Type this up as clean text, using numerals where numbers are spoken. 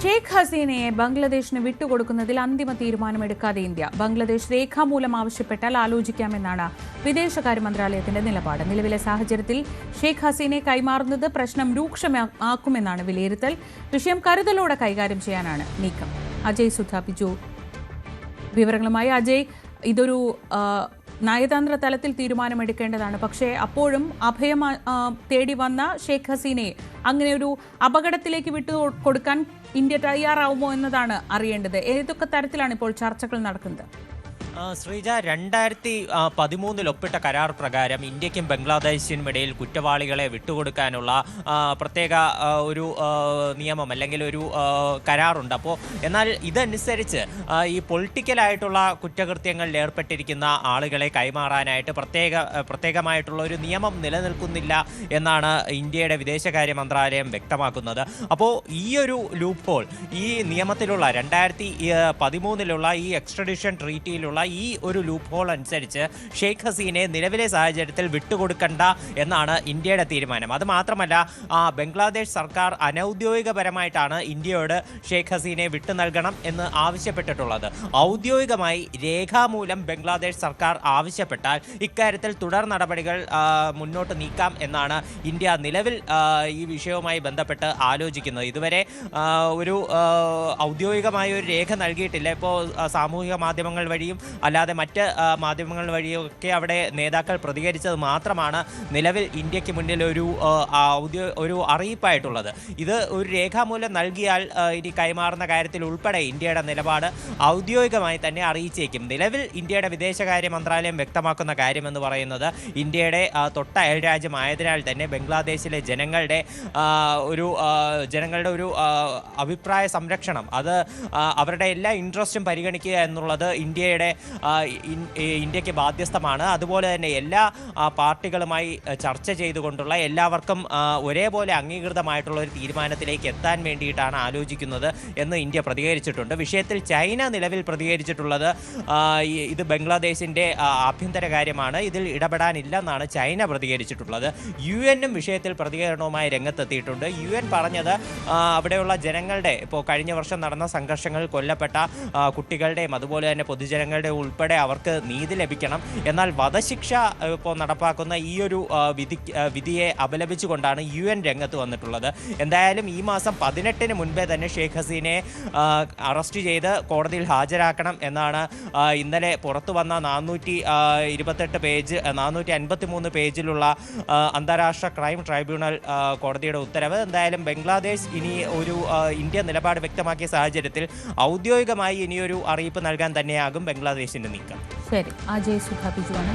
ഷെയ്ഖ് ഹസീനയെ ബംഗ്ലാദേശിന് വിട്ടുകൊടുക്കുന്നതിൽ അന്തിമ തീരുമാനമെടുക്കാതെ ഇന്ത്യ. ബംഗ്ലാദേശ് രേഖാമൂലം ആവശ്യപ്പെട്ടാൽ ആലോചിക്കാമെന്നാണ് വിദേശകാര്യ മന്ത്രാലയത്തിന്റെ നിലപാട്. നിലവിലെ സാഹചര്യത്തിൽ ഷെയ്ഖ് ഹസീനയെ കൈമാറുന്നത് പ്രശ്നം രൂക്ഷമാക്കുമെന്നാണ് വിലയിരുത്തൽ. വിഷയം കരുതലോടെ കൈകാര്യം ചെയ്യാനാണ് നീക്കം. അജയ് സുധാപിജു വിവരങ്ങളുമായി. അജയ്, ഇതൊരു നയതന്ത്ര തലത്തിൽ തീരുമാനമെടുക്കേണ്ടതാണ്. പക്ഷേ അപ്പോഴും അഭയം തേടി വന്ന ഷെയ്ഖ് ഹസീനയെ അങ്ങനെ ഒരു അപകടത്തിലേക്ക് വിട്ടുകൊടുക്കാൻ ഇന്ത്യ തയ്യാറാവുമോ എന്നതാണ് അറിയേണ്ടത്. ഏതൊക്കെ തരത്തിലാണ് ഇപ്പോൾ ചർച്ചകൾ നടക്കുന്നത്? ശ്രീജ, 2013 ഒപ്പിട്ട കരാർ പ്രകാരം ഇന്ത്യക്കും ബംഗ്ലാദേശിനും ഇടയിൽ കുറ്റവാളികളെ വിട്ടുകൊടുക്കാനുള്ള പ്രത്യേക ഒരു നിയമം അല്ലെങ്കിൽ ഒരു കരാറുണ്ട്. എന്നാൽ ഇതനുസരിച്ച് ഈ പൊളിറ്റിക്കലായിട്ടുള്ള കുറ്റകൃത്യങ്ങളിൽ ഏർപ്പെട്ടിരിക്കുന്ന ആളുകളെ കൈമാറാനായിട്ട് പ്രത്യേകമായിട്ടുള്ള ഒരു നിയമം നിലനിൽക്കുന്നില്ല എന്നാണ് ഇന്ത്യയുടെ വിദേശകാര്യ മന്ത്രാലയം വ്യക്തമാക്കുന്നത്. അപ്പോൾ ഈ ഒരു ലൂപ്പ് ഹോൾ, ഈ നിയമത്തിലുള്ള 2013 ഈ എക്സ്ട്രഡിഷൻ ട്രീറ്റിയിലുള്ള ഈ ഒരു ലൂപ്പ് ഹോൾ അനുസരിച്ച് ഷെയ്ഖ് ഹസീനയെ നിലവിലെ സാഹചര്യത്തിൽ വിട്ടുകൊടുക്കണ്ട എന്നാണ് ഇന്ത്യയുടെ തീരുമാനം. അത് മാത്രമല്ല, ബംഗ്ലാദേശ് സർക്കാർ അനൌദ്യോഗികപരമായിട്ടാണ് ഇന്ത്യയോട് ഷെയ്ഖ് ഹസീനയെ വിട്ടു നൽകണം എന്ന് ആവശ്യപ്പെട്ടിട്ടുള്ളത്. ഔദ്യോഗികമായി രേഖാമൂലം ബംഗ്ലാദേശ് സർക്കാർ ആവശ്യപ്പെട്ടാൽ ഇക്കാര്യത്തിൽ തുടർ നടപടികൾ മുന്നോട്ട് നീക്കാം എന്നാണ് ഇന്ത്യ നിലവിൽ ഈ വിഷയവുമായി ബന്ധപ്പെട്ട് ആലോചിക്കുന്നത്. ഇതുവരെ ഒരു ഔദ്യോഗികമായ ഒരു രേഖ നൽകിയിട്ടില്ല. ഇപ്പോൾ സാമൂഹിക മാധ്യമങ്ങൾ വഴിയും അല്ലാതെ മറ്റ് മാധ്യമങ്ങൾ വഴിയൊക്കെ അവിടെ നേതാക്കൾ പ്രതികരിച്ചത് മാത്രമാണ് നിലവിൽ ഇന്ത്യക്ക് മുന്നിൽ ഒരു അറിയിപ്പായിട്ടുള്ളത്. ഇത് ഒരു രേഖാമൂലം നൽകിയാൽ ഇനി കൈമാറുന്ന കാര്യത്തിൽ ഉൾപ്പെടെ ഇന്ത്യയുടെ നിലപാട് ഔദ്യോഗികമായി തന്നെ അറിയിച്ചേക്കും. നിലവിൽ ഇന്ത്യയുടെ വിദേശകാര്യ മന്ത്രാലയം വ്യക്തമാക്കുന്ന കാര്യമെന്ന് പറയുന്നത് ഇന്ത്യയുടെ തൊട്ട അയൽരാജ്യമായതിനാൽ തന്നെ ബംഗ്ലാദേശിലെ ജനങ്ങളുടെ ഒരു അഭിപ്രായ സംരക്ഷണം, അത് അവരുടെ എല്ലാ ഇൻട്രസ്റ്റും പരിഗണിക്കുക എന്നുള്ളത് ഇന്ത്യക്ക് ബാധ്യസ്ഥമാണ്. അതുപോലെ തന്നെ എല്ലാ പാർട്ടികളുമായി ചർച്ച ചെയ്തുകൊണ്ടുള്ള എല്ലാവർക്കും ഒരേപോലെ അംഗീകൃതമായിട്ടുള്ള ഒരു തീരുമാനത്തിലേക്ക് എത്താൻ വേണ്ടിയിട്ടാണ് ആലോചിക്കുന്നത് എന്ന് ഇന്ത്യ പ്രതികരിച്ചിട്ടുണ്ട്. വിഷയത്തിൽ ചൈന നിലവിൽ പ്രതികരിച്ചിട്ടുള്ളത് ഇത് ബംഗ്ലാദേശിൻ്റെ ആഭ്യന്തര കാര്യമാണ്, ഇതിൽ ഇടപെടാനില്ലെന്നാണ് ചൈന പ്രതികരിച്ചിട്ടുള്ളത്. UN വിഷയത്തിൽ പ്രതികരണവുമായി രംഗത്തെത്തിയിട്ടുണ്ട്. UN പറഞ്ഞത് അവിടെയുള്ള ജനങ്ങളുടെ, ഇപ്പോൾ കഴിഞ്ഞ വർഷം നടന്ന സംഘർഷങ്ങളിൽ കൊല്ലപ്പെട്ട കുട്ടികളുടെയും അതുപോലെ തന്നെ പൊതുജനങ്ങളുടെ ഉൾപ്പെടെ അവർക്ക് നീതി ലഭിക്കണം. എന്നാൽ വധശിക്ഷ ഇപ്പോൾ നടപ്പാക്കുന്ന ഈ ഒരു വിധിയെ അപലപിച്ചുകൊണ്ടാണ് UN രംഗത്ത് വന്നിട്ടുള്ളത്. എന്തായാലും ഈ മാസം 18 മുൻപേ തന്നെ ഷെയ്ഖ് ഹസീനയെ അറസ്റ്റ് ചെയ്ത് കോടതിയിൽ ഹാജരാക്കണം എന്നാണ് ഇന്നലെ പുറത്തു വന്ന 453 പേജിലുള്ള അന്താരാഷ്ട്ര ക്രൈം ട്രൈബ്യൂണൽ കോടതിയുടെ ഉത്തരവ്. എന്തായാലും ബംഗ്ലാദേശ് ഇനി ഒരു ഇന്ത്യ നിലപാട് വ്യക്തമാക്കിയ സാഹചര്യത്തിൽ ഔദ്യോഗികമായി ഇനിയൊരു അറിയിപ്പ് നൽകാൻ തന്നെയാകും ബംഗ്ലാദേശിന്റെ നീക്കം. ശരി, അജയ് സുധാപിജുവാണ്.